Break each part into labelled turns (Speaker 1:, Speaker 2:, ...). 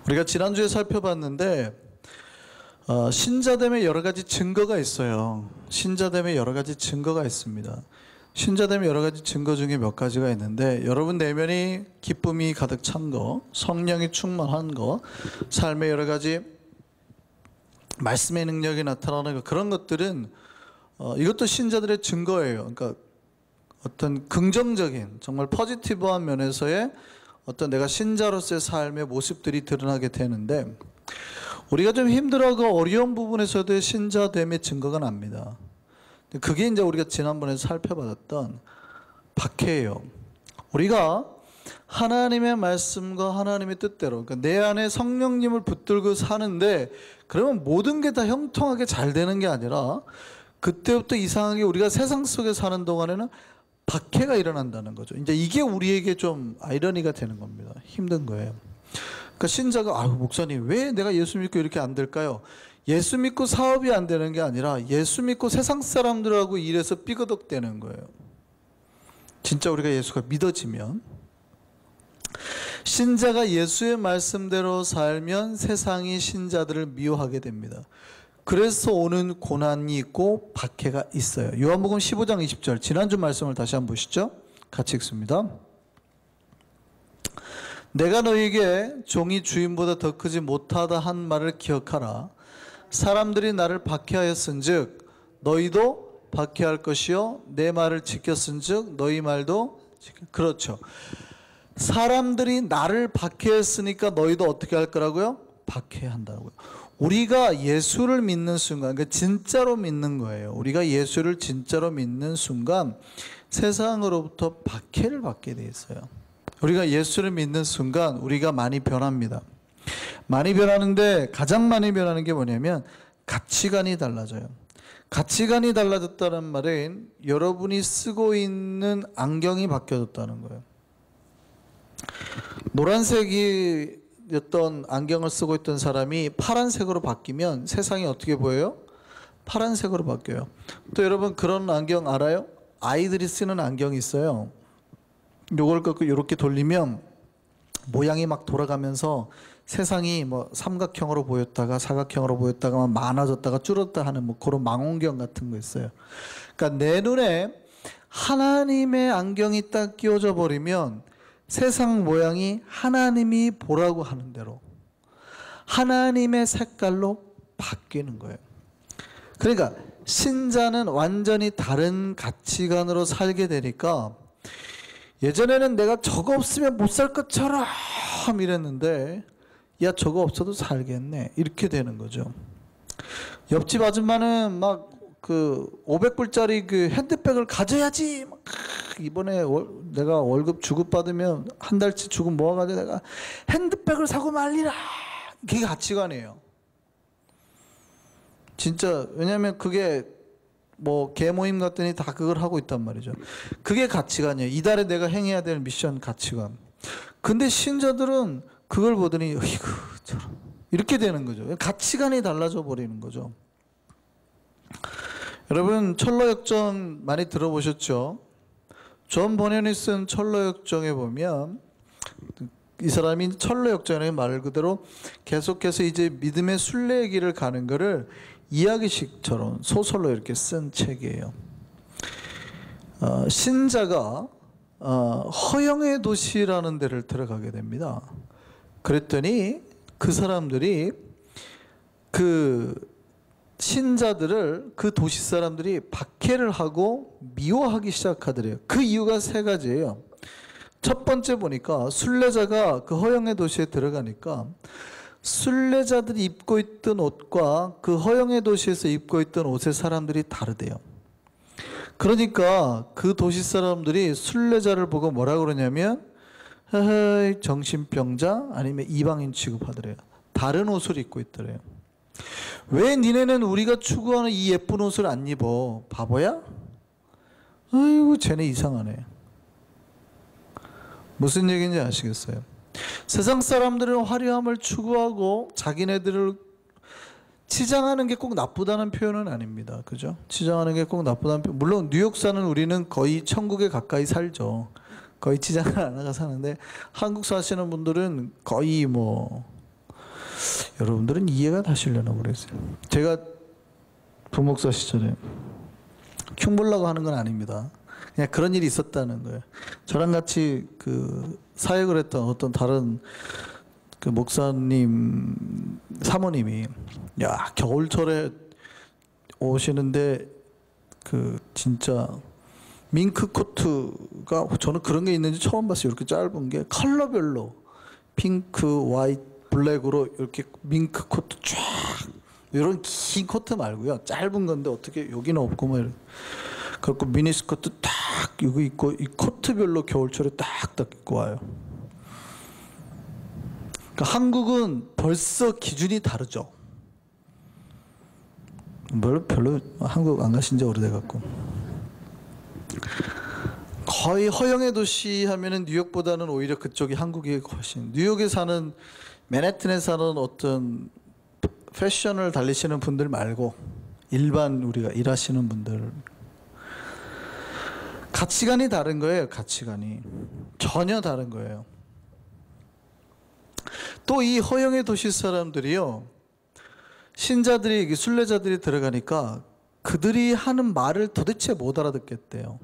Speaker 1: 우리가 지난주에 살펴봤는데 신자됨의 여러 가지 증거가 있어요. 신자됨의 여러 가지 증거가 있습니다. 신자됨의 여러 가지 증거 중에 몇 가지가 있는데, 여러분 내면이 기쁨이 가득 찬 거, 성령이 충만한 거, 삶의 여러 가지 말씀의 능력이 나타나는 거, 그런 것들은 이것도 신자들의 증거예요. 그러니까 어떤 긍정적인, 정말 포지티브한 면에서의 어떤 내가 신자로서의 삶의 모습들이 드러나게 되는데, 우리가 좀 힘들어하고 어려운 부분에서도 신자됨의 증거가 납니다. 그게 이제 우리가 지난번에 살펴받았던 박해예요. 우리가 하나님의 말씀과 하나님의 뜻대로, 그러니까 내 안에 성령님을 붙들고 사는데, 그러면 모든 게 다 형통하게 잘 되는 게 아니라 그때부터 이상하게 우리가 세상 속에 사는 동안에는 박해가 일어난다는 거죠. 이제 이게 우리에게 좀 아이러니가 되는 겁니다. 힘든 거예요. 그러니까 신자가 목사님 왜 내가 예수 믿고 이렇게 안 될까요? 예수 믿고 사업이 안 되는 게 아니라 예수 믿고 세상 사람들하고 일해서 삐그덕대는 거예요. 진짜 우리가 예수가 믿어지면, 신자가 예수의 말씀대로 살면 세상이 신자들을 미워하게 됩니다. 그래서 오는 고난이 있고 박해가 있어요. 요한복음 15장 20절, 지난주 말씀을 다시 한번 보시죠. 같이 읽습니다. 내가 너에게 종이 주인보다 더 크지 못하다 한 말을 기억하라. 사람들이 나를 박해하였은즉 너희도 박해할 것이요 내 말을 지켰은즉 너희 말도 그렇죠. 사람들이 나를 박해했으니까 너희도 어떻게 할 거라고요? 박해한다고요. 우리가 예수를 믿는 순간, 그러니까 진짜로 믿는 거예요. 우리가 예수를 진짜로 믿는 순간 세상으로부터 박해를 받게 돼 있어요. 우리가 예수를 믿는 순간 우리가 많이 변합니다. 많이 변하는데 가장 많이 변하는 게 뭐냐면 가치관이 달라져요. 가치관이 달라졌다는 말은 여러분이 쓰고 있는 안경이 바뀌어졌다는 거예요. 노란색이었던 안경을 쓰고 있던 사람이 파란색으로 바뀌면 세상이 어떻게 보여요? 파란색으로 바뀌어요. 또 여러분 그런 안경 알아요? 아이들이 쓰는 안경이 있어요. 요걸 갖고 이렇게 돌리면 모양이 막 돌아가면서 세상이 뭐 삼각형으로 보였다가 사각형으로 보였다가 많아졌다가 줄었다 하는 뭐 그런 망원경 같은 거 있어요. 그러니까 내 눈에 하나님의 안경이 딱 끼워져 버리면 세상 모양이 하나님이 보라고 하는 대로 하나님의 색깔로 바뀌는 거예요. 그러니까 신자는 완전히 다른 가치관으로 살게 되니까, 예전에는 내가 저거 없으면 못 살 것처럼 이랬는데 야 저거 없어도 살겠네 이렇게 되는 거죠. 옆집 아줌마는 막 그 500불짜리 그 핸드백을 가져야지, 막 이번에 내가 월급 주급받으면 한 달치 주급 모아가지고 내가 핸드백을 사고 말리라, 그게 가치관이에요. 진짜. 왜냐면 그게 뭐 개모임 같더니 다 그걸 하고 있단 말이죠. 그게 가치관이에요. 이달에 내가 행해야 될 미션 가치관. 근데 신자들은 그걸 보더니 어이구 저런 이렇게 되는 거죠. 가치관이 달라져 버리는 거죠. 여러분 철로역정 많이 들어보셨죠? 존 버년이 쓴 철로역정에 보면 이 사람이 철로역정의 말 그대로 계속해서 이제 믿음의 순례의 길을 가는 거를 이야기식처럼 소설로 이렇게 쓴 책이에요. 신자가 허영의 도시라는 데를 들어가게 됩니다. 그랬더니 그 사람들이 그 신자들을 그 도시 사람들이 박해를 하고 미워하기 시작하더래요. 그 이유가 세 가지예요. 첫 번째 보니까 순례자가 그 허영의 도시에 들어가니까 순례자들이 입고 있던 옷과 그 허영의 도시에서 입고 있던 옷의 사람들이 다르대요. 그러니까 그 도시 사람들이 순례자를 보고 뭐라 그러냐면 헤헤 정신병자 아니면 이방인 취급하더래요. 다른 옷을 입고 있더래요. 왜 니네는 우리가 추구하는 이 예쁜 옷을 안 입어? 바보야? 아이고 쟤네 이상하네. 무슨 얘기인지 아시겠어요? 세상 사람들은 화려함을 추구하고 자기네들을 치장하는 게 꼭 나쁘다는 표현은 아닙니다. 그죠? 치장하는 게 꼭 나쁘다는 표현. 물론 뉴욕 사는 우리는 거의 천국에 가까이 살죠. 거의 치장을 안 하고 사는데, 한국 사시는 분들은 거의 뭐 여러분들은 이해가 되시려나 모르겠어요. 제가 부목사 시절에 흉보려고 하는 건 아닙니다. 그냥 그런 일이 있었다는 거예요. 저랑 같이 그 사역을 했던 어떤 다른 그 목사님 사모님이 야 겨울철에 오시는데 그 진짜 밍크 코트가 저는 그런 게 있는지 처음 봤어요. 이렇게 짧은 게 컬러별로 핑크, 화이트, 블랙으로 이렇게 밍크 코트 쫙 이런 긴 코트 말고요. 짧은 건데 어떻게 여기는 없고 뭐 이런. 그리고 미니스커트 딱 이거 입고 이 코트별로 겨울철에 딱딱 입고 와요. 그러니까 한국은 벌써 기준이 다르죠. 별로 한국 안 가신 지 오래돼갖고 거의 허영의 도시 하면은 뉴욕보다는 오히려 그쪽이 한국이 훨씬 뉴욕에 사는 맨해튼에 사는 어떤 패션을 달리시는 분들 말고 일반 우리가 일하시는 분들 가치관이 다른 거예요. 가치관이 전혀 다른 거예요. 또 이 허영의 도시 사람들이요, 신자들이 순례자들이 들어가니까 그들이 하는 말을 도대체 못 알아듣겠대요.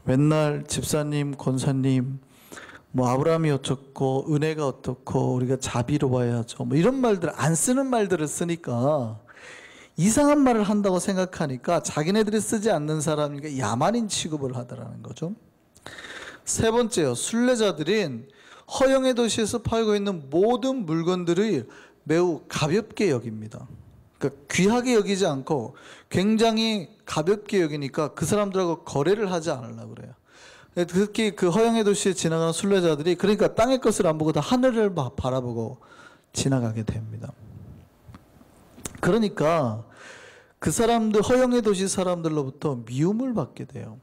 Speaker 1: 맨날 집사님, 권사님, 뭐 아브라함이 어떻고 은혜가 어떻고 우리가 자비로워야죠. 뭐 이런 말들 안 쓰는 말들을 쓰니까 이상한 말을 한다고 생각하니까 자기네들이 쓰지 않는 사람이니까 야만인 취급을 하더라는 거죠. 세 번째요. 순례자들은 허영의 도시에서 팔고 있는 모든 물건들을 매우 가볍게 여깁니다. 그러니까 귀하게 여기지 않고 굉장히 가볍게 여기니까 그 사람들하고 거래를 하지 않으려고 그래요. 특히 그 허영의 도시에 지나가는 순례자들이 그러니까 땅의 것을 안 보고 다 하늘을 바라보고 지나가게 됩니다. 그러니까 그 사람들, 허영의 도시 사람들로부터 미움을 받게 돼요.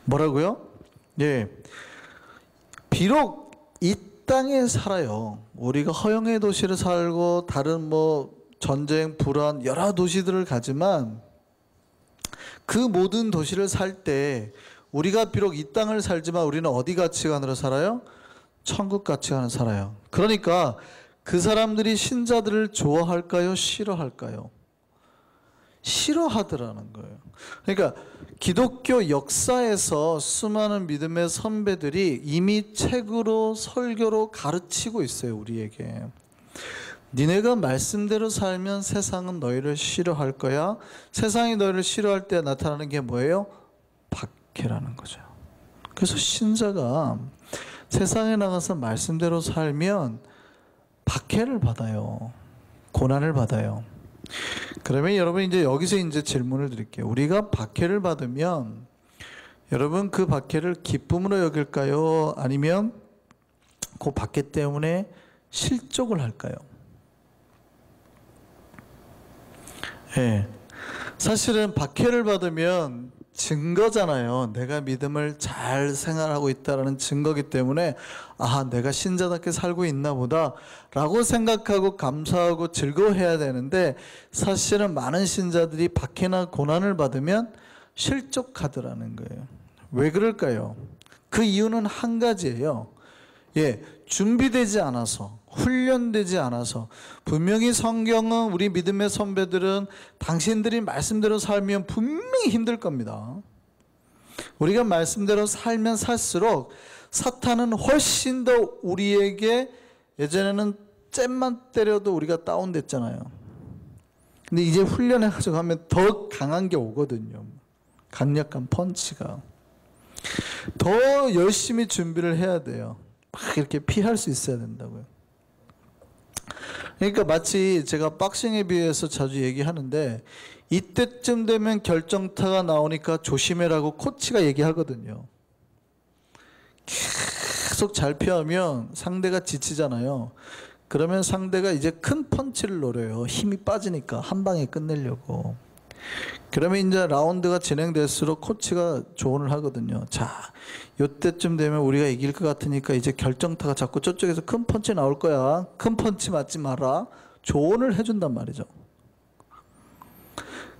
Speaker 1: 뭐라고요? 예. 비록 이 땅에 살아요. 우리가 허영의 도시를 살고 다른 뭐 전쟁, 불안, 여러 도시들을 가지만 그 모든 도시를 살 때 우리가 비록 이 땅을 살지만 우리는 어디 가치관으로 살아요? 천국 가치관으로 살아요. 그러니까 그 사람들이 신자들을 좋아할까요? 싫어할까요? 싫어하더라는 거예요. 그러니까 기독교 역사에서 수많은 믿음의 선배들이 이미 책으로 설교로 가르치고 있어요. 우리에게. 니네가 말씀대로 살면 세상은 너희를 싫어할 거야. 세상이 너희를 싫어할 때 나타나는 게 뭐예요? 박해라는 거죠. 그래서 신자가 세상에 나가서 말씀대로 살면 박해를 받아요. 고난을 받아요. 그러면 여러분 이제 여기서 이제 질문을 드릴게요. 우리가 박해를 받으면 여러분 그 박해를 기쁨으로 여길까요? 아니면 그 박해 때문에 실족을 할까요? 예. 사실은 박해를 받으면 증거잖아요. 내가 믿음을 잘 생활하고 있다는 증거기 때문에 아, 내가 신자답게 살고 있나 보다 라고 생각하고 감사하고 즐거워해야 되는데 사실은 많은 신자들이 박해나 고난을 받으면 실족하더라는 거예요. 왜 그럴까요? 그 이유는 한 가지예요. 예, 준비되지 않아서, 훈련되지 않아서. 분명히 성경은 우리 믿음의 선배들은 당신들이 말씀대로 살면 분명히 힘들 겁니다. 우리가 말씀대로 살면 살수록 사탄은 훨씬 더 우리에게, 예전에는 잼만 때려도 우리가 다운됐잖아요. 근데 이제 훈련해가지고 하면 더 강한 게 오거든요. 강력한 펀치가. 더 열심히 준비를 해야 돼요. 막 이렇게 피할 수 있어야 된다고요. 그러니까 마치 제가 박싱에 비해서 자주 얘기하는데 이때쯤 되면 결정타가 나오니까 조심해라고 코치가 얘기하거든요. 계속 잘 피하면 상대가 지치잖아요. 그러면 상대가 이제 큰 펀치를 노려요. 힘이 빠지니까 한 방에 끝내려고. 그러면 이제 라운드가 진행될수록 코치가 조언을 하거든요. 자, 이때쯤 되면 우리가 이길 것 같으니까 이제 결정타가 자꾸 저쪽에서 큰 펀치 나올 거야. 큰 펀치 맞지 마라. 조언을 해준단 말이죠.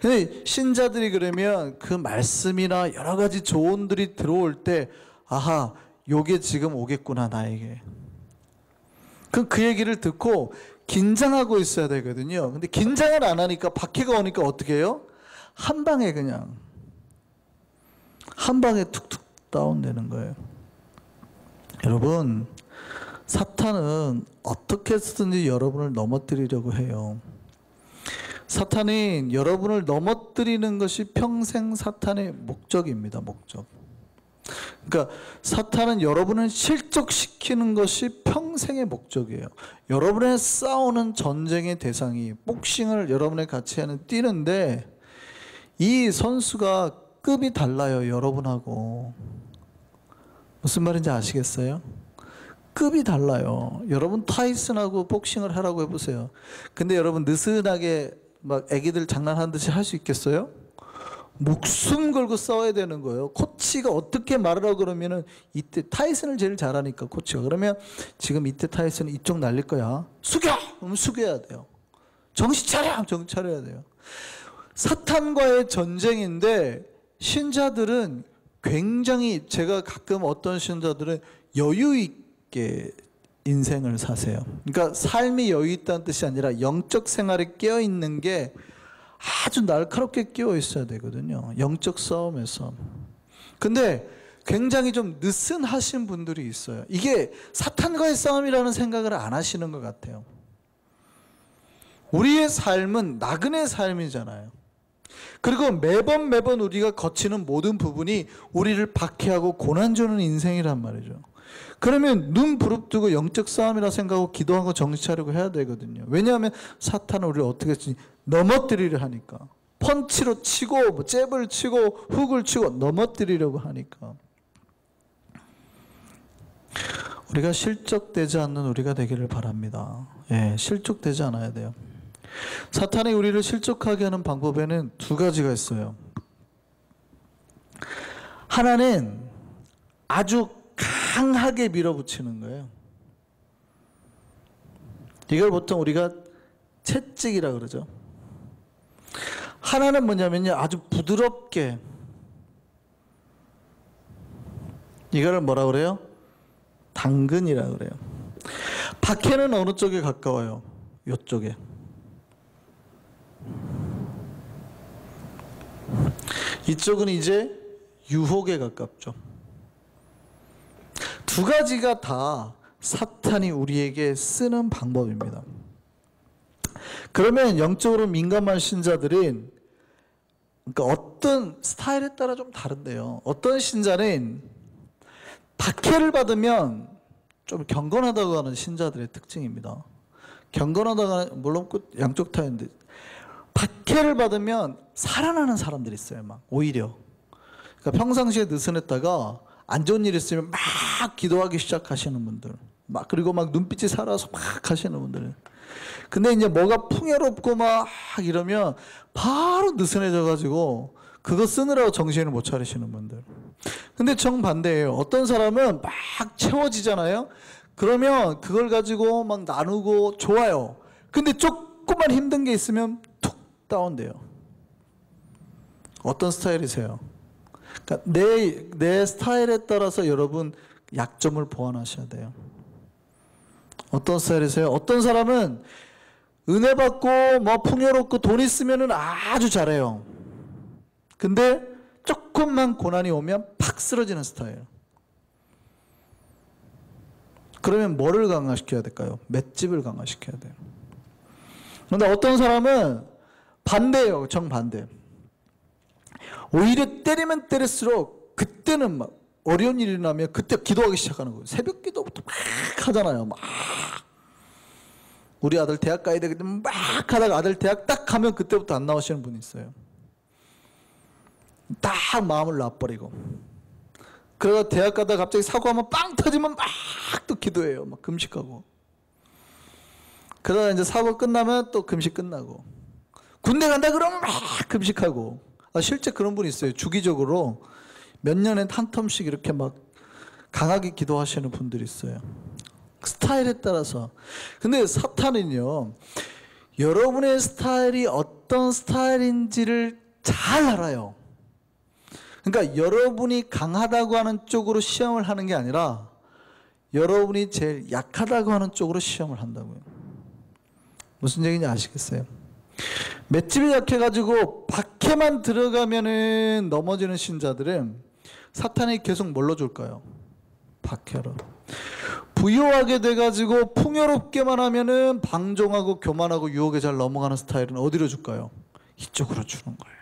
Speaker 1: 근데 신자들이 그러면 그 말씀이나 여러 가지 조언들이 들어올 때 아하, 요게 지금 오겠구나 나에게. 그 얘기를 듣고 긴장하고 있어야 되거든요. 근데 긴장을 안 하니까 박해가 오니까 어떻게 해요? 한 방에 그냥 한 방에 툭툭 다운되는 거예요. 여러분, 사탄은 어떻게 해서든지 여러분을 넘어뜨리려고 해요. 사탄이 여러분을 넘어뜨리는 것이 평생 사탄의 목적입니다. 목적. 그러니까 사탄은 여러분을 실족시키는 것이 평생의 목적이에요. 여러분의 싸우는 전쟁의 대상이 복싱을 여러분의 같이 하는 뛰는데 이 선수가 급이 달라요. 여러분하고. 무슨 말인지 아시겠어요? 급이 달라요. 여러분 타이슨하고 복싱을 하라고 해보세요. 근데 여러분 느슨하게 막 애기들 장난하는 듯이 할 수 있겠어요? 목숨 걸고 싸워야 되는 거예요. 코치가 어떻게 말을 하고 그러면은 이때 타이슨을 제일 잘하니까 코치가 그러면 지금 이때 타이슨은 이쪽 날릴 거야. 숙여! 그럼 숙여야 돼요. 정신 차려! 정신 차려야 돼요. 사탄과의 전쟁인데 신자들은 굉장히 제가 가끔 어떤 신자들은 여유 있게 인생을 사세요. 그러니까 삶이 여유 있다는 뜻이 아니라 영적 생활에 깨어 있는 게 아주 날카롭게 끼워 있어야 되거든요. 영적 싸움에서. 근데 굉장히 좀 느슨하신 분들이 있어요. 이게 사탄과의 싸움이라는 생각을 안 하시는 것 같아요. 우리의 삶은 나그네 삶이잖아요. 그리고 매번 우리가 거치는 모든 부분이 우리를 박해하고 고난 주는 인생이란 말이죠. 그러면 눈 부릅뜨고 영적 싸움이라 생각하고 기도하고 정신 차리고 해야 되거든요. 왜냐하면 사탄은 우리를 어떻게 했지? 넘어뜨리려 하니까. 펀치로 치고 뭐 잽을 치고 훅을 치고 넘어뜨리려고 하니까. 우리가 실족되지 않는 우리가 되기를 바랍니다. 예, 실족되지 않아야 돼요. 사탄이 우리를 실족하게 하는 방법에는 두 가지가 있어요. 하나는 아주 강하게 밀어붙이는 거예요. 이걸 보통 우리가 채찍이라 그러죠. 하나는 뭐냐면요, 아주 부드럽게, 이거를 뭐라 그래요? 당근이라 그래요. 박해는 어느 쪽에 가까워요? 이쪽에. 이쪽은 이제 유혹에 가깝죠. 두 가지가 다 사탄이 우리에게 쓰는 방법입니다. 그러면 영적으로 민감한 신자들은, 그러니까 어떤 스타일에 따라 좀 다른데요. 어떤 신자는 박해를 받으면 좀 경건하다고 하는 신자들의 특징입니다. 경건하다고 하는, 물론 양쪽 타인데, 박해를 받으면 살아나는 사람들이 있어요. 막 오히려. 그러니까 평상시에 느슨했다가 안 좋은 일 있으면 막 기도하기 시작하시는 분들, 막 그리고 막 눈빛이 살아서 막 하시는 분들. 근데 이제 뭐가 풍요롭고 막 이러면 바로 느슨해져 가지고 그거 쓰느라고 정신을 못 차리시는 분들. 근데 정반대예요. 어떤 사람은 막 채워지잖아요. 그러면 그걸 가지고 막 나누고 좋아요. 근데 조금만 힘든 게 있으면 툭 다운돼요. 어떤 스타일이세요? 그러니까 내 스타일에 따라서 여러분 약점을 보완하셔야 돼요. 어떤 스타일이세요? 어떤 사람은 은혜 받고 뭐 풍요롭고 돈 있으면은 아주 잘해요. 근데 조금만 고난이 오면 팍 쓰러지는 스타일. 그러면 뭐를 강화시켜야 될까요? 맷집을 강화시켜야 돼요. 그런데 어떤 사람은 반대예요. 정반대. 오히려 때리면 때릴수록 그때는 막 어려운 일이 나면 그때 기도하기 시작하는 거예요. 새벽 기도부터 막 하잖아요. 막 우리 아들 대학 가야 되기 때문에 막 하다가 아들 대학 딱 가면 그때부터 안 나오시는 분이 있어요. 딱 마음을 놔버리고, 그러다 대학 가다가 갑자기 사고하면 빵 터지면 막 또 기도해요. 막 금식하고. 그러다 이제 사고 끝나면 또 금식 끝나고, 군대 간다 그러면 막 금식하고. 실제 그런 분이 있어요. 주기적으로 몇 년에 한 텀씩 이렇게 막 강하게 기도하시는 분들이 있어요. 스타일에 따라서. 근데 사탄은요, 여러분의 스타일이 어떤 스타일인지를 잘 알아요. 그러니까 여러분이 강하다고 하는 쪽으로 시험을 하는 게 아니라 여러분이 제일 약하다고 하는 쪽으로 시험을 한다고요. 무슨 얘기인지 아시겠어요? 맷집이 약해가지고 박해만 들어가면은 넘어지는 신자들은 사탄이 계속 뭘로 줄까요? 박해로. 부유하게 돼가지고 풍요롭게만 하면은 방종하고 교만하고 유혹에 잘 넘어가는 스타일은 어디로 줄까요? 이쪽으로 주는 거예요.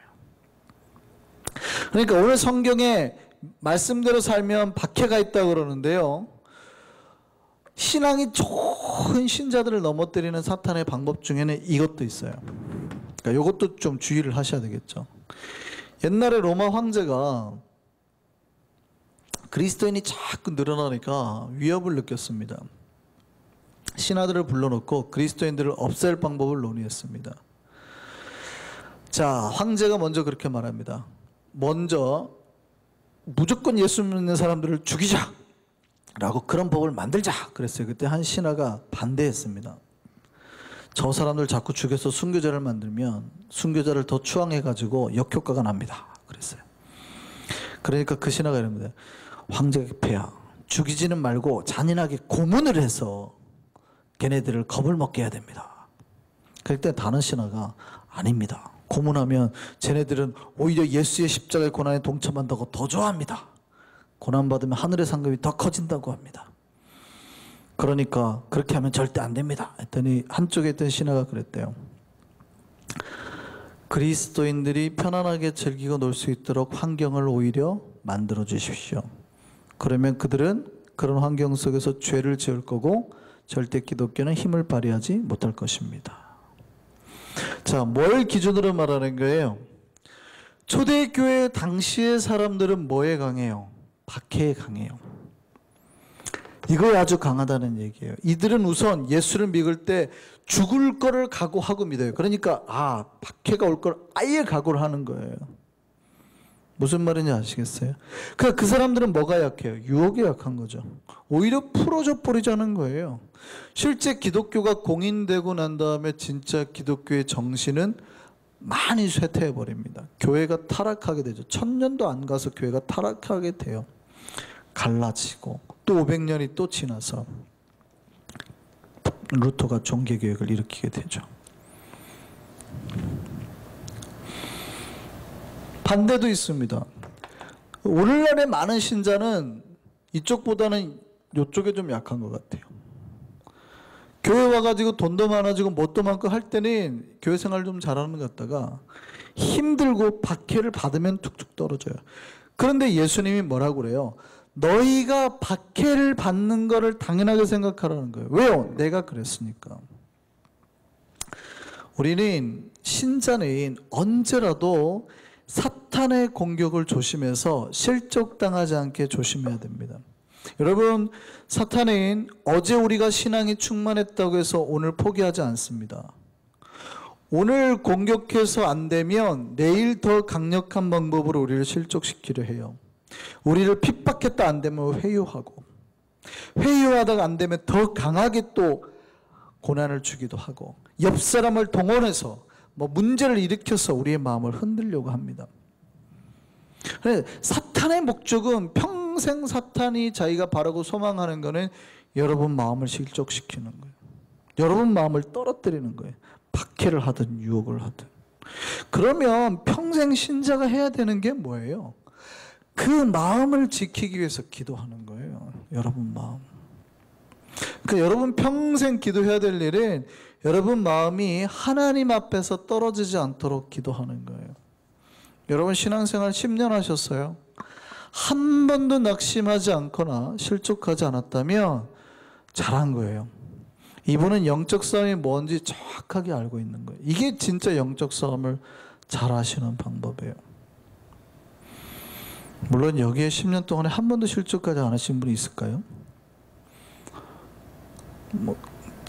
Speaker 1: 그러니까 오늘 성경에 말씀대로 살면 박해가 있다고 그러는데요, 신앙이 좋은 신자들을 넘어뜨리는 사탄의 방법 중에는 이것도 있어요. 그러니까 이것도 좀 주의를 하셔야 되겠죠. 옛날에 로마 황제가 그리스도인이 자꾸 늘어나니까 위협을 느꼈습니다. 신하들을 불러놓고 그리스도인들을 없앨 방법을 논의했습니다. 자, 황제가 먼저 그렇게 말합니다. 먼저 무조건 예수 믿는 사람들을 죽이자 라고 그런 법을 만들자 그랬어요. 그때 한 신하가 반대했습니다. 저 사람들 자꾸 죽여서 순교자를 만들면 순교자를 더 추앙해가지고 역효과가 납니다 그랬어요. 그러니까 그 신하가 이럽니다. 황제폐하, 죽이지는 말고 잔인하게 고문을 해서 걔네들을 겁을 먹게 해야 됩니다. 그때 다른 신하가 아닙니다. 고문하면 쟤네들은 오히려 예수의 십자가의 고난에 동참한다고 더 좋아합니다. 고난받으면 하늘의 상급이 더 커진다고 합니다. 그러니까 그렇게 하면 절대 안 됩니다 했더니 한쪽에 있던 신하가 그랬대요. 그리스도인들이 편안하게 즐기고 놀 수 있도록 환경을 오히려 만들어 주십시오. 그러면 그들은 그런 환경 속에서 죄를 지을 거고 절대 기독교는 힘을 발휘하지 못할 것입니다. 자, 뭘 기준으로 말하는 거예요? 초대교회 당시의 사람들은 뭐에 강해요? 박해에 강해요. 이거에 아주 강하다는 얘기예요. 이들은 우선 예수를 믿을 때 죽을 거를 각오하고 믿어요. 그러니까 박해가 올 걸 아예 각오를 하는 거예요. 무슨 말인지 아시겠어요? 그 사람들은 뭐가 약해요? 유혹에 약한 거죠. 오히려 풀어줘 버리자는 거예요. 실제 기독교가 공인되고 난 다음에 진짜 기독교의 정신은 많이 쇠퇴해 버립니다. 교회가 타락하게 되죠. 1000년도 안 가서 교회가 타락하게 돼요. 갈라지고 또 500년이 또 지나서 루터가 종교개혁을 일으키게 되죠. 반대도 있습니다. 오늘날의 많은 신자는 이쪽보다는 이쪽에 좀 약한 것 같아요. 교회 와가지고 돈도 많아지고 뭣도 많고 할 때는 교회 생활 좀 잘하는 것 같다가 힘들고 박해를 받으면 툭툭 떨어져요. 그런데 예수님이 뭐라고 그래요? 너희가 박해를 받는 거를 당연하게 생각하라는 거예요. 왜요? 내가 그랬으니까. 우리는 신자는 언제라도 사탄의 공격을 조심해서 실족당하지 않게 조심해야 됩니다. 여러분, 사탄은 어제 우리가 신앙이 충만했다고 해서 오늘 포기하지 않습니다. 오늘 공격해서 안 되면 내일 더 강력한 방법으로 우리를 실족시키려 해요. 우리를 핍박했다 안 되면 회유하고, 회유하다가 안 되면 더 강하게 또 고난을 주기도 하고, 옆 사람을 동원해서 문제를 일으켜서 우리의 마음을 흔들려고 합니다. 사탄의 목적은 평생 사탄이 자기가 바라고 소망하는 것은 여러분 마음을 실족시키는 거예요. 여러분 마음을 떨어뜨리는 거예요. 박해를 하든 유혹을 하든. 그러면 평생 신자가 해야 되는 게 뭐예요? 그 마음을 지키기 위해서 기도하는 거예요. 여러분 마음. 그러니까 여러분 평생 기도해야 될 일은 여러분 마음이 하나님 앞에서 떨어지지 않도록 기도하는 거예요. 여러분 신앙생활 10년 하셨어요? 한 번도 낙심하지 않거나 실족하지 않았다면 잘한 거예요. 이분은 영적 싸움이 뭔지 정확하게 알고 있는 거예요. 이게 진짜 영적 싸움을 잘 하시는 방법이에요. 물론 여기에 10년 동안에 한 번도 실족하지 않으신 분이 있을까요?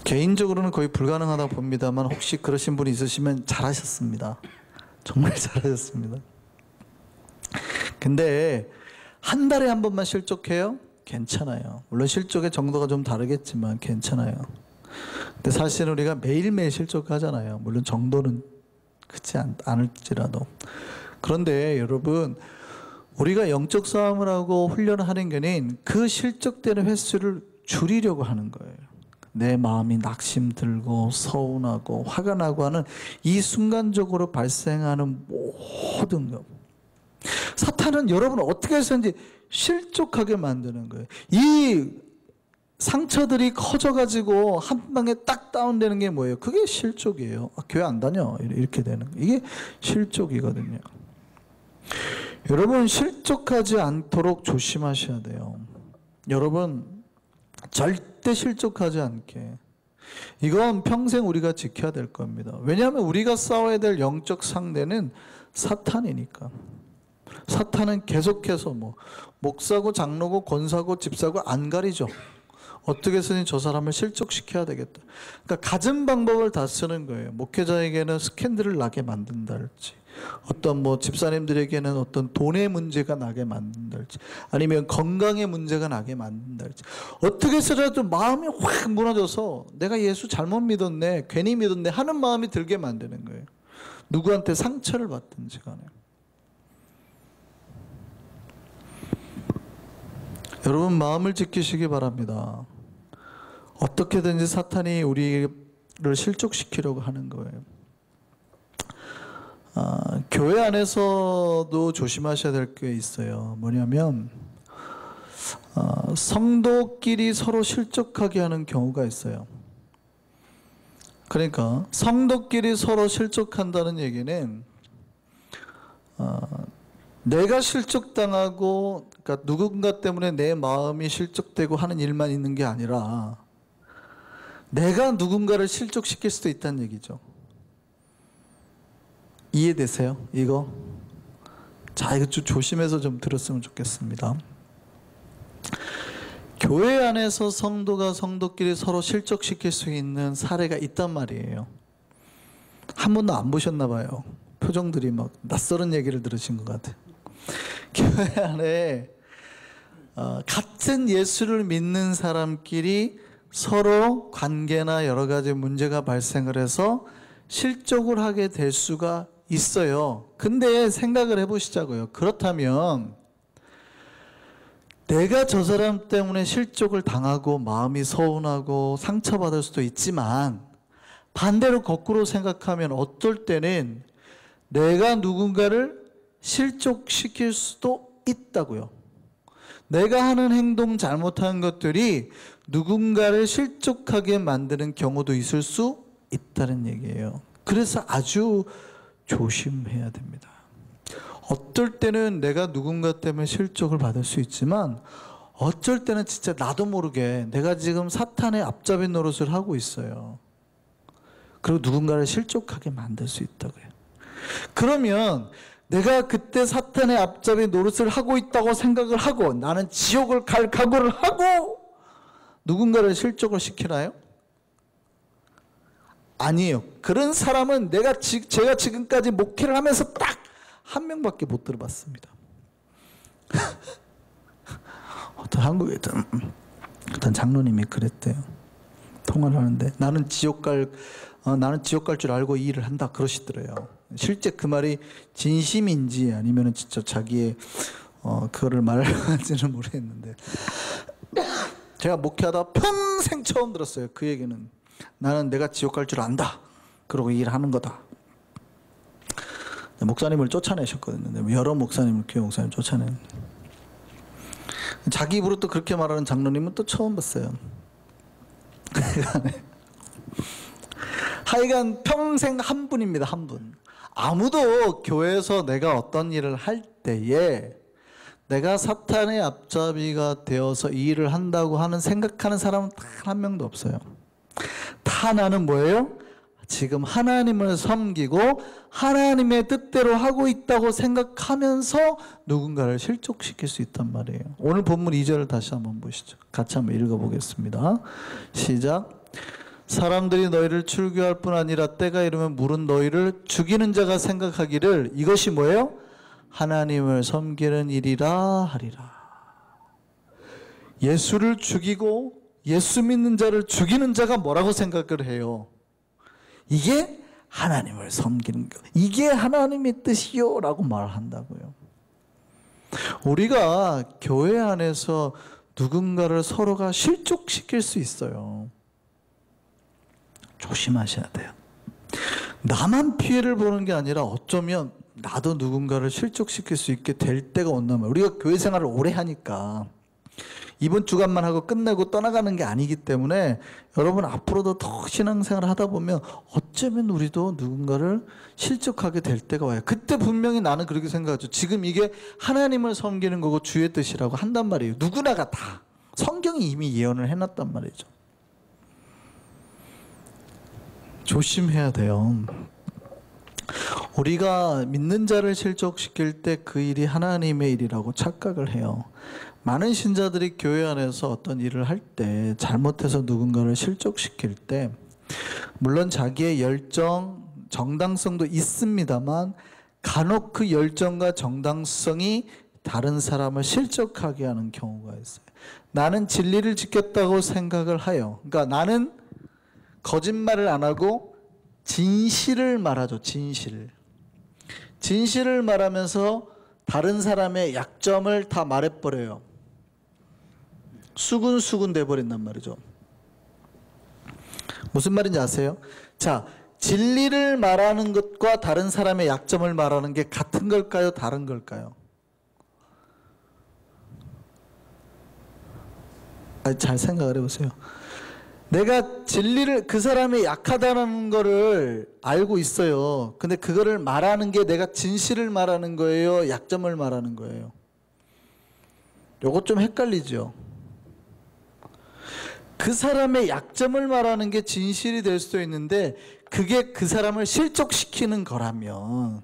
Speaker 1: 개인적으로는 거의 불가능하다 봅니다만 혹시 그러신 분이 있으시면 잘하셨습니다. 정말 잘하셨습니다. 근데 한 달에 한 번만 실족해요? 괜찮아요. 물론 실족의 정도가 좀 다르겠지만 괜찮아요. 근데 사실 우리가 매일매일 실족하잖아요. 물론 정도는 그렇지 않을지라도. 그런데 여러분, 우리가 영적 싸움을 하고 훈련을 하는 게는 그 실족되는 횟수를 줄이려고 하는 거예요. 내 마음이 낙심들고 서운하고 화가 나고 하는 이 순간적으로 발생하는 모든 것. 사탄은 여러분을 어떻게 해서든지 실족하게 만드는 거예요. 이 상처들이 커져가지고 한 방에 딱 다운되는 게 뭐예요? 그게 실족이에요. 교회 안 다녀. 이렇게 되는 거. 이게 실족이거든요. 여러분 실족하지 않도록 조심하셔야 돼요. 여러분 절대 실족하지 않게. 이건 평생 우리가 지켜야 될 겁니다. 왜냐하면 우리가 싸워야 될 영적 상대는 사탄이니까. 사탄은 계속해서 목사고 장로고 권사고 집사고 안 가리죠. 어떻게 해서든 저 사람을 실족시켜야 되겠다. 그러니까 갖은 방법을 다 쓰는 거예요. 목회자에게는 스캔들을 나게 만든다 할지, 어떤 집사님들에게는 어떤 돈의 문제가 나게 만든다 할지, 아니면 건강의 문제가 나게 만든다 할지, 어떻게 해서라도 마음이 확 무너져서 내가 예수 잘못 믿었네, 괜히 믿었네 하는 마음이 들게 만드는 거예요. 누구한테 상처를 받든지 간에. 여러분 마음을 지키시기 바랍니다. 어떻게든지 사탄이 우리를 실족시키려고 하는 거예요. 교회 안에서도 조심하셔야 될 게 있어요. 뭐냐면 성도끼리 서로 실족하게 하는 경우가 있어요. 그러니까 성도끼리 서로 실족한다는 얘기는 내가 실족당하고, 그러니까 누군가 때문에 내 마음이 실족되고 하는 일만 있는 게 아니라 내가 누군가를 실족시킬 수도 있다는 얘기죠. 이해되세요? 이거? 자, 이거 좀 조심해서 좀 들었으면 좋겠습니다. 교회 안에서 성도가 성도끼리 서로 실족시킬 수 있는 사례가 있단 말이에요. 한 번도 안 보셨나 봐요. 표정들이 막 낯설은 얘기를 들으신 것 같아요. 교회 안에 같은 예수를 믿는 사람끼리 서로 관계나 여러 가지 문제가 발생을 해서 실족을 하게 될 수가 있어요. 근데 생각을 해보시자고요. 그렇다면 내가 저 사람 때문에 실족을 당하고 마음이 서운하고 상처받을 수도 있지만, 반대로 거꾸로 생각하면 어떨 때는 내가 누군가를 실족시킬 수도 있다고요. 내가 하는 행동, 잘못한 것들이 누군가를 실족하게 만드는 경우도 있을 수 있다는 얘기예요. 그래서 아주 조심해야 됩니다. 어떨 때는 내가 누군가 때문에 실족을 받을 수 있지만, 어쩔 때는 진짜 나도 모르게 내가 지금 사탄의 앞잡이 노릇을 하고 있어요. 그리고 누군가를 실족하게 만들 수 있다고요. 그러면 내가 그때 사탄의 앞잡이 노릇을 하고 있다고 생각을 하고 나는 지옥을 갈 각오를 하고 누군가를 실족을 시키나요? 아니에요. 그런 사람은 제가 지금까지 목회를 하면서 딱 한 명밖에 못 들어봤습니다. 어떤 한국에 어떤 장로님이 그랬대요. 통화를 하는데 나는 지옥 갈 줄 알고 이 일을 한다 그러시더래요. 실제 그 말이 진심인지 아니면 진짜 자기의 그거를 말하지는 모르겠는데, 제가 목회하다 평생 처음 들었어요. 그 얘기는. 나는 내가 지옥 갈 줄 안다. 그러고 일하는 거다. 목사님을 쫓아내셨거든요. 여러 목사님을, 교회 목사님 쫓아낸. 자기 입으로 또 그렇게 말하는 장로님은 또 처음 봤어요. 하여간 평생 한 분입니다. 한 분. 아무도 교회에서 내가 어떤 일을 할 때에 내가 사탄의 앞잡이가 되어서 이 일을 한다고 생각하는 사람은 단 한 명도 없어요. 다 나는 뭐예요? 지금 하나님을 섬기고 하나님의 뜻대로 하고 있다고 생각하면서 누군가를 실족시킬 수 있단 말이에요. 오늘 본문 2절을 다시 한번 보시죠. 같이 한번 읽어보겠습니다. 시작. 사람들이 너희를 출교할 뿐 아니라 때가 이르면 물은 너희를 죽이는 자가 생각하기를 이것이 뭐예요? 하나님을 섬기는 일이라 하리라. 예수를 죽이고 예수 믿는 자를 죽이는 자가 뭐라고 생각을 해요? 이게 하나님을 섬기는 것, 이게 하나님의 뜻이요 라고 말한다고요. 우리가 교회 안에서 누군가를 서로가 실족시킬 수 있어요. 조심하셔야 돼요. 나만 피해를 보는 게 아니라 어쩌면 나도 누군가를 실족시킬 수 있게 될 때가 온단 말이에요. 우리가 교회 생활을 오래 하니까 이번 주간만 하고 끝내고 떠나가는 게 아니기 때문에 여러분 앞으로도 더 신앙생활을 하다 보면 어쩌면 우리도 누군가를 실족하게 될 때가 와요. 그때 분명히 나는 그렇게 생각하죠. 지금 이게 하나님을 섬기는 거고 주의 뜻이라고 한단 말이에요. 누구나가 다. 성경이 이미 예언을 해놨단 말이죠. 조심해야 돼요. 우리가 믿는 자를 실족시킬 때 그 일이 하나님의 일이라고 착각을 해요. 많은 신자들이 교회 안에서 어떤 일을 할 때 잘못해서 누군가를 실족시킬 때 물론 자기의 열정, 정당성도 있습니다만 간혹 그 열정과 정당성이 다른 사람을 실족하게 하는 경우가 있어요. 나는 진리를 지켰다고 생각을 해요. 그러니까 나는 거짓말을 안 하고 진실을 말하죠. 진실을 말하면서 다른 사람의 약점을 다 말해버려요. 수군수군 돼버린단 말이죠. 무슨 말인지 아세요? 자, 진리를 말하는 것과 다른 사람의 약점을 말하는 게 같은 걸까요? 다른 걸까요? 잘 생각을 해보세요. 내가 진리를, 그 사람이 약하다는 거를 알고 있어요. 근데 그거를 말하는 게 내가 진실을 말하는 거예요? 약점을 말하는 거예요? 요거 좀 헷갈리죠? 그 사람의 약점을 말하는 게 진실이 될 수도 있는데 그게 그 사람을 실족시키는 거라면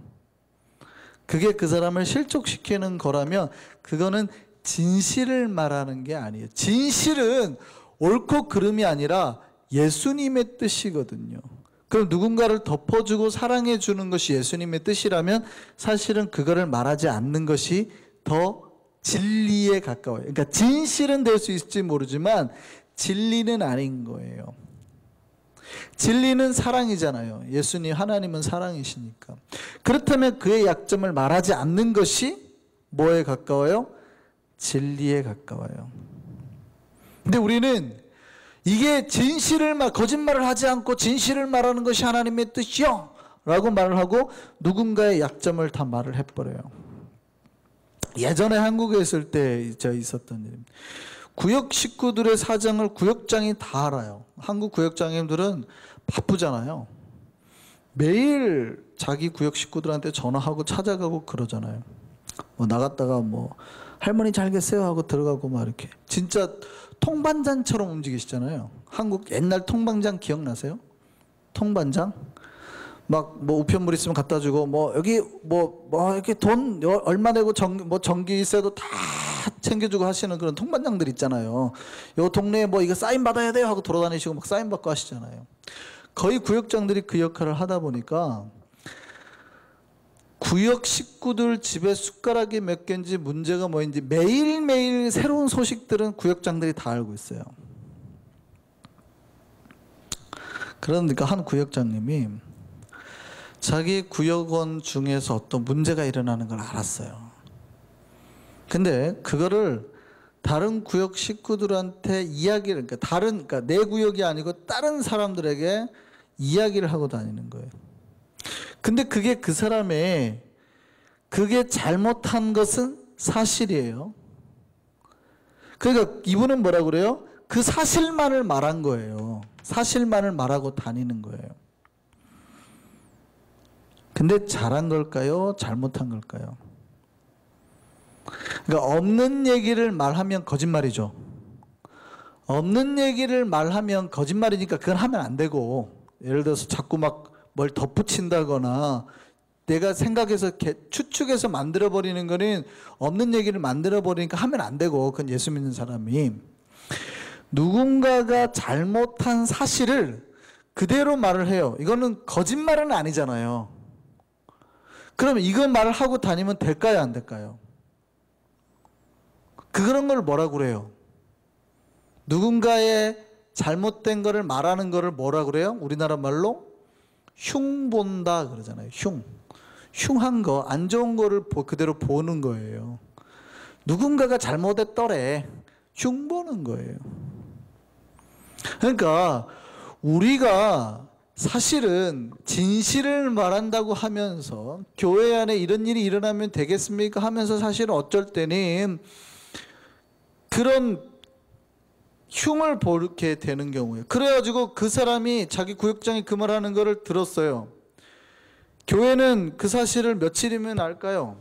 Speaker 1: 그거는 진실을 말하는 게 아니에요. 진실은 옳고 그름이 아니라 예수님의 뜻이거든요. 그럼 누군가를 덮어주고 사랑해 주는 것이 예수님의 뜻이라면 사실은 그거를 말하지 않는 것이 더 진리에 가까워요. 그러니까 진실은 될 수 있을지 모르지만 진리는 아닌 거예요. 진리는 사랑이잖아요. 예수님, 하나님은 사랑이시니까. 그렇다면 그의 약점을 말하지 않는 것이 뭐에 가까워요? 진리에 가까워요. 근데 우리는 이게 거짓말을 하지 않고 진실을 말하는 것이 하나님의 뜻이요 라고 말을 하고 누군가의 약점을 다 말을 해버려요. 예전에 한국에 있을 때 있었던 일입니다. 구역 식구들의 사정을 구역장이 다 알아요. 한국 구역장님들은 바쁘잖아요. 매일 자기 구역 식구들한테 전화하고 찾아가고 그러잖아요. 뭐 나갔다가 뭐 할머니 잘 계세요 하고 들어가고 막 이렇게 진짜 통반장처럼 움직이시잖아요. 한국 옛날 통반장 기억나세요? 통반장? 막 뭐 우편물 있으면 갖다 주고 뭐 여기 뭐 이렇게 돈 얼마 내고 전기세도 다 챙겨주고 하시는 그런 통반장들 있잖아요. 요 동네에 뭐 이거 사인 받아야 돼요 하고 돌아다니시고 막 사인 받고 하시잖아요. 거의 구역장들이 그 역할을 하다 보니까 구역 식구들 집에 숟가락이 몇 개인지 문제가 뭐인지 매일매일 새로운 소식들은 구역장들이 다 알고 있어요. 그러니까 한 구역장님이 자기 구역원 중에서 어떤 문제가 일어나는 걸 알았어요. 근데 그거를 다른 구역 식구들한테 그러니까 내 구역이 아니고 다른 사람들에게 이야기를 하고 다니는 거예요. 근데 그게 그게 잘못한 것은 사실이에요. 그러니까 이분은 뭐라 그래요? 그 사실만을 말한 거예요. 사실만을 말하고 다니는 거예요. 근데 잘한 걸까요? 잘못한 걸까요? 그러니까 없는 얘기를 말하면 거짓말이죠. 없는 얘기를 말하면 거짓말이니까 그건 하면 안 되고, 예를 들어서 자꾸 막 뭘 덧붙인다거나 내가 생각해서 추측해서 만들어버리는 거는 없는 얘기를 만들어버리니까 하면 안 되고, 그건 예수 믿는 사람이 누군가가 잘못한 사실을 그대로 말을 해요. 이거는 거짓말은 아니잖아요. 그러면 이거 말을 하고 다니면 될까요? 안 될까요? 그런 걸 뭐라고 그래요? 누군가의 잘못된 거를 말하는 거를 뭐라고 그래요? 우리나라 말로 흉본다 그러잖아요. 흉한 거, 안 좋은 거를 그대로 보는 거예요. 누군가가 잘못했더래. 흉보는 거예요. 그러니까 우리가 사실은 진실을 말한다고 하면서 교회 안에 이런 일이 일어나면 되겠습니까 하면서 사실은 어쩔 때는 그런 흉을 보게 되는 경우에, 그래가지고 그 사람이 자기 구역장이 그 말하는 거를 들었어요. 교회는 그 사실을 며칠이면 알까요?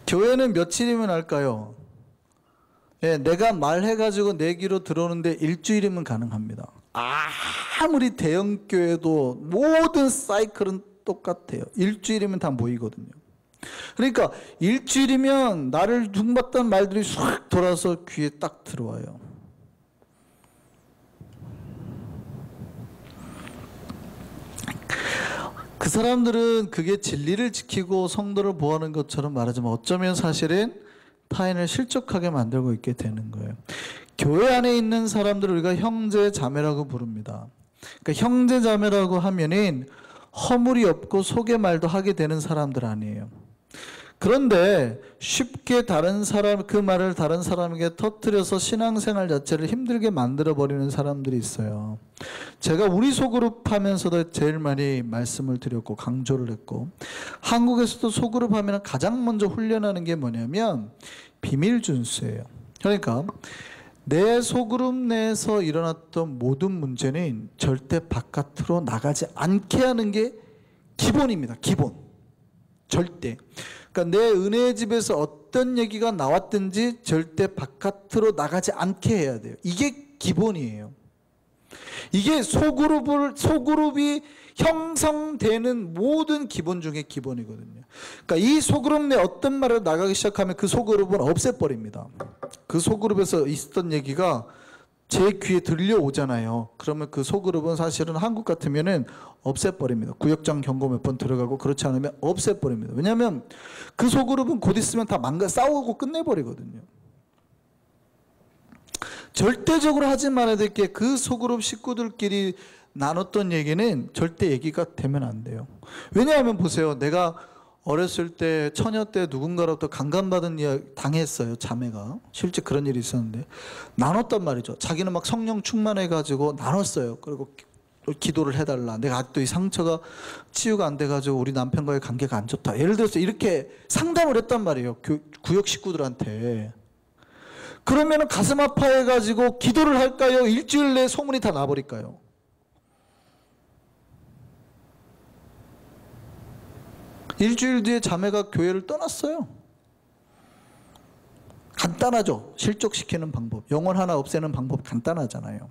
Speaker 1: 교회는 며칠이면 알까요? 예, 내가 말해가지고 내 귀로 들어오는데 일주일이면 가능합니다. 아무리 대형교회도 모든 사이클은 똑같아요. 일주일이면 다 모이거든요. 그러니까 일주일이면 나를 흉봤던 말들이 쑥 돌아서 귀에 딱 들어와요. 그 사람들은 그게 진리를 지키고 성도를 보호하는 것처럼 말하지만 어쩌면 사실은 타인을 실족하게 만들고 있게 되는 거예요. 교회 안에 있는 사람들을 우리가 형제 자매라고 부릅니다. 그러니까 형제 자매라고 하면은 허물이 없고 속의 말도 하게 되는 사람들 아니에요. 그런데 쉽게 다른 사람, 그 말을 다른 사람에게 터뜨려서 신앙생활 자체를 힘들게 만들어버리는 사람들이 있어요. 제가 우리 소그룹 하면서도 제일 많이 말씀을 드렸고 강조를 했고, 한국에서도 소그룹 하면 가장 먼저 훈련하는 게 뭐냐면 비밀 준수예요. 그러니까 내 소그룹 내에서 일어났던 모든 문제는 절대 바깥으로 나가지 않게 하는 게 기본입니다. 기본. 절대. 그러니까 내 은혜의 집에서 어떤 얘기가 나왔든지 절대 바깥으로 나가지 않게 해야 돼요. 이게 기본이에요. 이게 소그룹이 형성되는 모든 기본 중에 기본이거든요. 그러니까 이 소그룹 내 어떤 말을 나가기 시작하면 그 소그룹은 없애버립니다. 그 소그룹에서 있었던 얘기가 제 귀에 들려오잖아요. 그러면 그 소그룹은 사실은 한국 같으면은 없애버립니다. 구역장 경고 몇 번 들어가고, 그렇지 않으면 없애버립니다. 왜냐하면 그 소그룹은 곧 있으면 다 싸우고 끝내버리거든요. 절대적으로 하지 말아야 될 게 그 소그룹 식구들끼리 나눴던 얘기는 절대 얘기가 되면 안 돼요. 왜냐하면 보세요. 내가 어렸을 때 처녀 때 누군가로부터 강간받은 이야기 당했어요. 자매가. 실제 그런 일이 있었는데 나눴단 말이죠. 자기는 막 성령 충만해가지고 나눴어요. 그리고 기도를 해달라. 내가 아직도 이 상처가 치유가 안 돼가지고 우리 남편과의 관계가 안 좋다. 예를 들어서 이렇게 상담을 했단 말이에요. 구역 식구들한테. 그러면 가슴 아파해가지고 기도를 할까요? 일주일 내에 소문이 다 나버릴까요? 일주일 뒤에 자매가 교회를 떠났어요. 간단하죠. 실족시키는 방법. 영혼 하나 없애는 방법 간단하잖아요.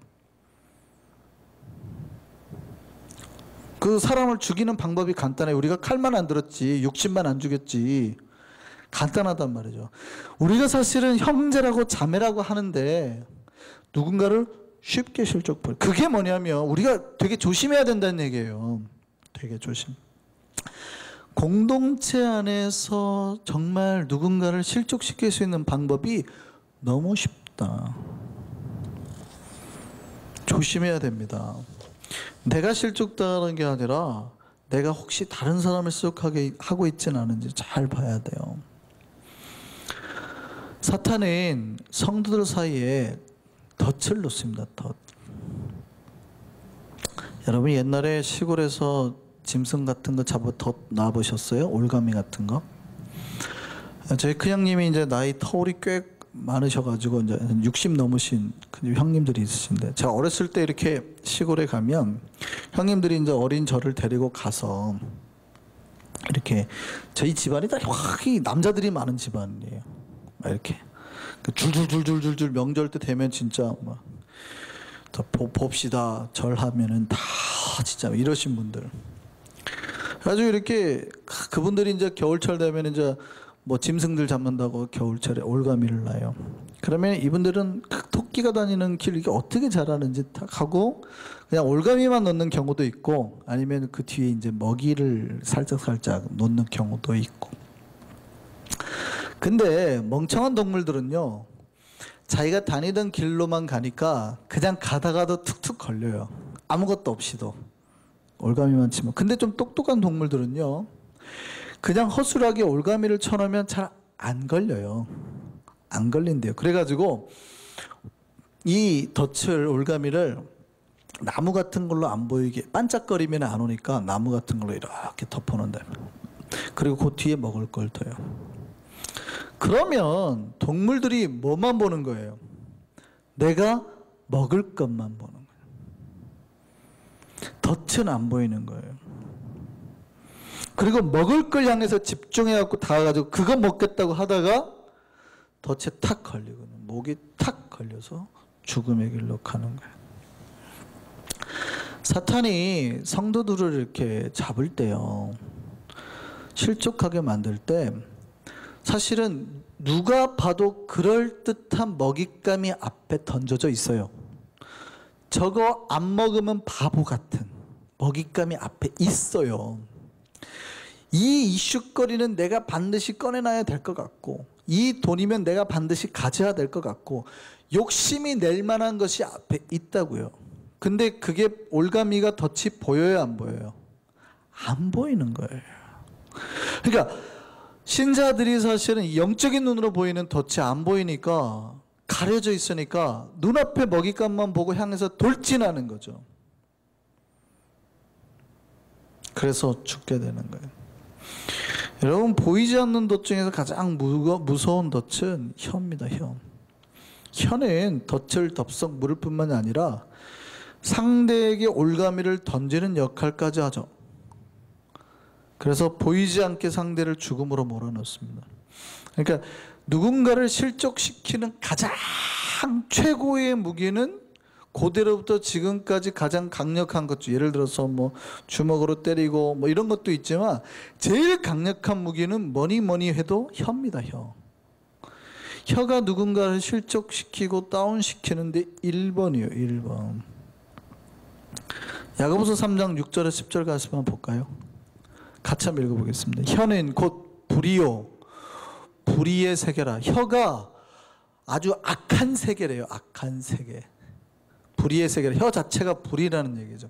Speaker 1: 그 사람을 죽이는 방법이 간단해요. 우리가 칼만 안 들었지, 육신만 안 죽였지. 간단하단 말이죠. 우리가 사실은 형제라고 자매라고 하는데 누군가를 쉽게 실족버려. 그게 뭐냐면 우리가 되게 조심해야 된다는 얘기예요. 되게 조심. 공동체 안에서 정말 누군가를 실족시킬 수 있는 방법이 너무 쉽다. 조심해야 됩니다. 내가 실족당하는 게 아니라 내가 혹시 다른 사람을 실족하게 하고 있지는 않은지 잘 봐야 돼요. 사탄은 성도들 사이에 덫을 놓습니다. 덫. 여러분 옛날에 시골에서 짐승 같은 거 잡아 덫 놔보셨어요? 올가미 같은 거? 저희 큰형님이 이제 나이 터울이 꽤 많으셔가지고 이제 60 넘으신 형님들이 있으신데, 제가 어렸을 때 이렇게 시골에 가면 형님들이 이제 어린 저를 데리고 가서 이렇게 저희 집안이 다 확히 남자들이 많은 집안이에요. 이렇게 줄줄줄줄줄 명절 때 되면 진짜 막 봅시다 절하면은 다 진짜 이러신 분들. 그래가지고 이렇게 그분들이 이제 겨울철 되면 이제 뭐 짐승들 잡는다고 겨울철에 올가미를 놔요. 그러면 이분들은 토끼가 다니는 길 이게 어떻게 자라는지 다 가고 그냥 올가미만 넣는 경우도 있고, 아니면 그 뒤에 이제 먹이를 살짝 놓는 경우도 있고. 근데 멍청한 동물들은요, 자기가 다니던 길로만 가니까 그냥 가다가도 툭툭 걸려요. 아무것도 없이도. 올가미만 치면. 근데 좀 똑똑한 동물들은요, 그냥 허술하게 올가미를 쳐놓으면 잘 안 걸려요. 안 걸린대요. 그래가지고 이 덫을, 올가미를 나무 같은 걸로 안 보이게, 반짝거리면 안 오니까 나무 같은 걸로 이렇게 덮어놓는다. 그리고 그 뒤에 먹을 걸 둬요. 그러면 동물들이 뭐만 보는 거예요? 내가 먹을 것만 보는 거예요. 덫은 안 보이는 거예요. 그리고 먹을 걸 향해서 집중해갖고 다가가지고 그거 먹겠다고 하다가 덫에 탁 걸리거든요. 목이 탁 걸려서 죽음의 길로 가는 거예요. 사탄이 성도들을 이렇게 잡을 때요, 실족하게 만들 때 사실은 누가 봐도 그럴듯한 먹잇감이 앞에 던져져 있어요. 저거 안 먹으면 바보 같은 먹잇감이 앞에 있어요. 이 이슈거리는 내가 반드시 꺼내놔야 될 것 같고, 이 돈이면 내가 반드시 가져야 될 것 같고, 욕심이 낼 만한 것이 앞에 있다고요. 근데 그게 올가미가 덫이 보여요, 안 보여요? 안 보이는 거예요. 그러니까 신자들이 사실은 영적인 눈으로 보이는 덫이 안 보이니까, 가려져 있으니까 눈앞에 먹잇감만 보고 향해서 돌진하는 거죠. 그래서 죽게 되는 거예요. 여러분, 보이지 않는 덫 중에서 가장 무서운 덫은 혀입니다. 혀. 혀는 덫을 덥석 물을 뿐만 아니라 상대에게 올가미를 던지는 역할까지 하죠. 그래서 보이지 않게 상대를 죽음으로 몰아넣습니다. 그러니까 누군가를 실족시키는 가장 최고의 무기는 고대로부터 지금까지 가장 강력한 것 중, 예를 들어서 뭐 주먹으로 때리고 뭐 이런 것도 있지만 제일 강력한 무기는 뭐니 해도 혀입니다. 혀. 혀가 누군가를 실족시키고 다운시키는데 1번이에요. 1번. 야고보서 3장 6절에 10절 가서 한번 볼까요? 같이 한번 읽어보겠습니다. 혀는 곧 불이요, 불의의 세계라. 혀가 아주 악한 세계래요. 악한 세계. 불의의 세계라. 혀 자체가 불이라는 얘기죠.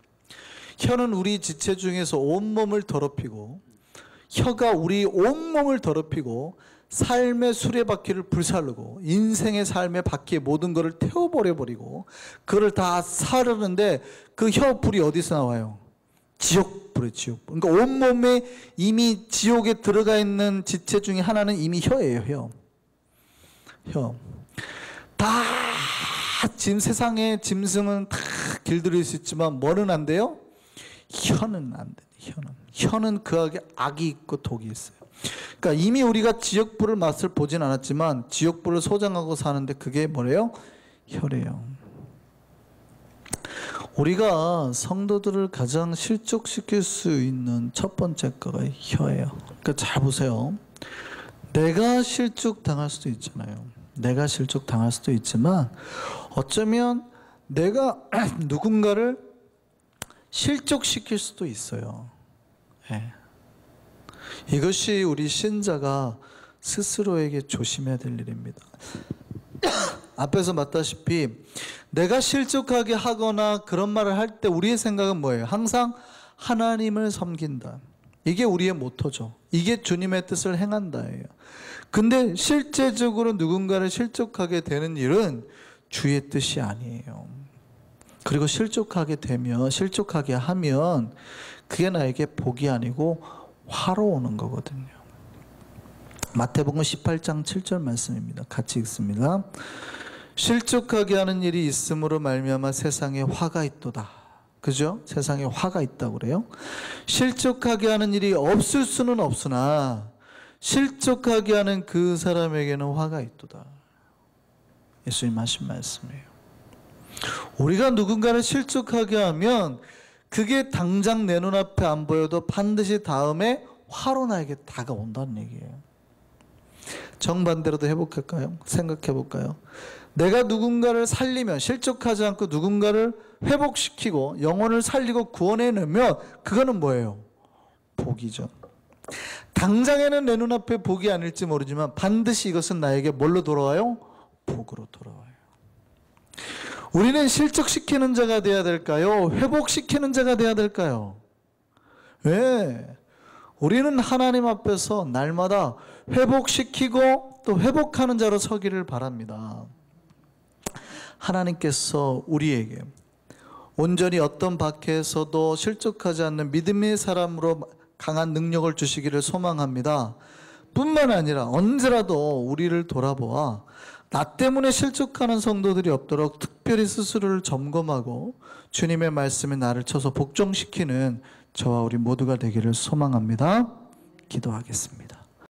Speaker 1: 혀는 우리 지체 중에서 온몸을 더럽히고, 혀가 우리 온몸을 더럽히고 삶의 수레바퀴를 불살르고 인생의 삶의 바퀴의 모든 것을 태워버려버리고 그걸 다 사르는데, 그 혀 불이 어디서 나와요? 지옥불이에요. 지옥불. 그러니까 온몸에 이미 지옥에 들어가 있는 지체 중에 하나는 이미 혀예요. 혀. 다 지금 세상의 짐승은 다 길들일 수 있지만 뭐는 안 돼요? 혀는 안 돼요. 혀는 그에게 악이 있고 독이 있어요. 그러니까 이미 우리가 지옥불을 맛을 보진 않았지만 지옥불을 소장하고 사는데 그게 뭐래요? 혀래요. 우리가 성도들을 가장 실족시킬 수 있는 첫 번째 거가 혀예요. 그러니까 잘 보세요. 내가 실족당할 수도 있잖아요. 내가 실족당할 수도 있지만 어쩌면 내가 누군가를 실족시킬 수도 있어요. 네. 이것이 우리 신자가 스스로에게 조심해야 될 일입니다. 앞에서 봤다시피 내가 실족하게 하거나 그런 말을 할 때 우리의 생각은 뭐예요? 항상 하나님을 섬긴다. 이게 우리의 모토죠. 이게 주님의 뜻을 행한다예요. 근데 실제적으로 누군가를 실족하게 되는 일은 주의 뜻이 아니에요. 그리고 실족하게 하면 그게 나에게 복이 아니고 화로 오는 거거든요. 마태복음 18장 7절 말씀입니다. 같이 읽습니다. 실족하게 하는 일이 있음으로 말미암아 세상에 화가 있도다. 그죠? 세상에 화가 있다고 그래요. 실족하게 하는 일이 없을 수는 없으나 실족하게 하는 그 사람에게는 화가 있도다. 예수님 하신 말씀이에요. 우리가 누군가를 실족하게 하면 그게 당장 내 눈앞에 안 보여도 반드시 다음에 화로 나에게 다가온다는 얘기예요. 정반대로도 해볼까요? 생각해볼까요? 내가 누군가를 살리면, 실족하지 않고 누군가를 회복시키고 영혼을 살리고 구원해내면 그거는 뭐예요? 복이죠. 당장에는 내 눈앞에 복이 아닐지 모르지만 반드시 이것은 나에게 뭘로 돌아와요? 복으로 돌아와요. 우리는 실족시키는 자가 돼야 될까요? 회복시키는 자가 돼야 될까요? 왜? 우리는 하나님 앞에서 날마다 회복시키고 또 회복하는 자로 서기를 바랍니다. 하나님께서 우리에게 온전히 어떤 박해에서도 실족하지 않는 믿음의 사람으로 강한 능력을 주시기를 소망합니다. 뿐만 아니라 언제라도 우리를 돌아보아 나 때문에 실족하는 성도들이 없도록 특별히 스스로를 점검하고 주님의 말씀에 나를 쳐서 복종시키는 저와 우리 모두가 되기를 소망합니다. 기도하겠습니다.